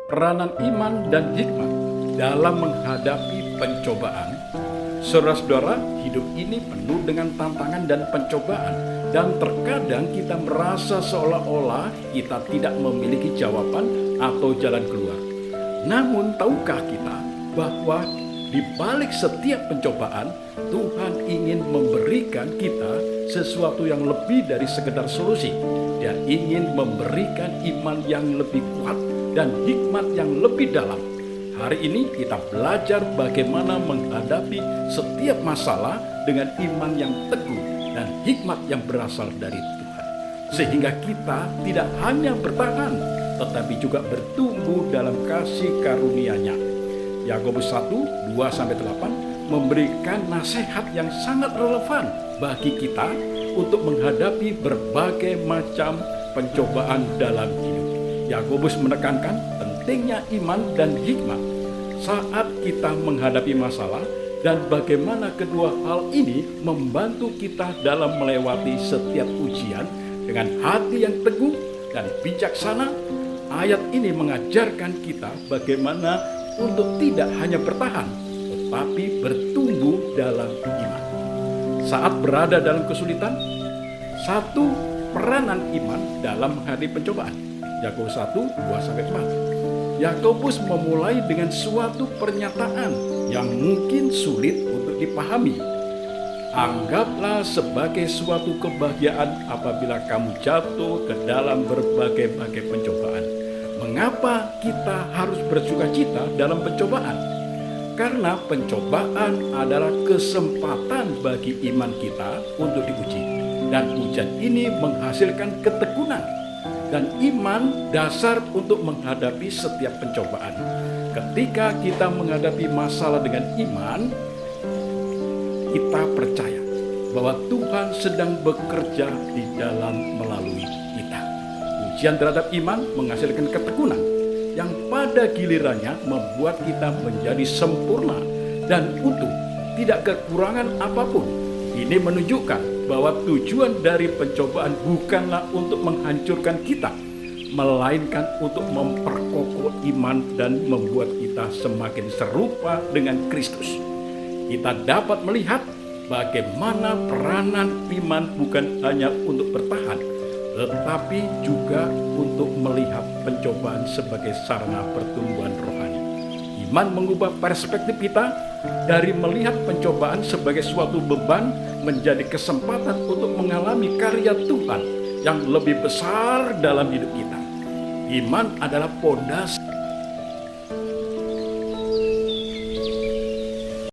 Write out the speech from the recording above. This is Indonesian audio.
peranan iman dan hikmat dalam menghadapi pencobaan. Saudara-saudara, hidup ini penuh dengan tantangan dan pencobaan, dan terkadang kita merasa seolah-olah kita tidak memiliki jawaban atau jalan keluar. Namun tahukah kita bahwa di balik setiap pencobaan, Tuhan ingin memberikan kita sesuatu yang lebih dari sekedar solusi. Dia ingin memberikan iman yang lebih kuat dan hikmat yang lebih dalam. Hari ini kita belajar bagaimana menghadapi setiap masalah dengan iman yang teguh dan hikmat yang berasal dari Tuhan. Sehingga kita tidak hanya bertahan, tetapi juga bertumbuh dalam kasih karunia-Nya. Yakobus 1, 2-8 memberikan nasihat yang sangat relevan bagi kita untuk menghadapi berbagai macam pencobaan dalam hidup. Yakobus menekankan pentingnya iman dan hikmat saat kita menghadapi masalah, dan bagaimana kedua hal ini membantu kita dalam melewati setiap ujian dengan hati yang teguh dan bijaksana. Ayat ini mengajarkan kita bagaimana untuk tidak hanya bertahan, tetapi bertumbuh dalam iman. Saat berada dalam kesulitan, satu peranan iman dalam menghadapi pencobaan. Yakobus 1, 2-4. Yakobus memulai dengan suatu pernyataan yang mungkin sulit untuk dipahami. Anggaplah sebagai suatu kebahagiaan apabila kamu jatuh ke dalam berbagai-bagai pencobaan. Mengapa kita harus bersukacita dalam pencobaan? Karena pencobaan adalah kesempatan bagi iman kita untuk diuji. Dan ujian ini menghasilkan ketekunan dan iman dasar untuk menghadapi setiap pencobaan. Ketika kita menghadapi masalah dengan iman, kita percaya bahwa Tuhan sedang bekerja di dalam melalui kita. Ujian terhadap iman menghasilkan ketekunan yang pada gilirannya membuat kita menjadi sempurna dan utuh, tidak kekurangan apapun. Ini menunjukkan bahwa tujuan dari pencobaan bukanlah untuk menghancurkan kita, melainkan untuk memperkokoh iman dan membuat kita semakin serupa dengan Kristus. Kita dapat melihat bagaimana peranan iman bukan hanya untuk bertahan, tetapi juga untuk melihat pencobaan sebagai sarana pertumbuhan rohani. Iman mengubah perspektif kita dari melihat pencobaan sebagai suatu beban menjadi kesempatan untuk mengalami karya Tuhan yang lebih besar dalam hidup kita. Iman adalah pondasi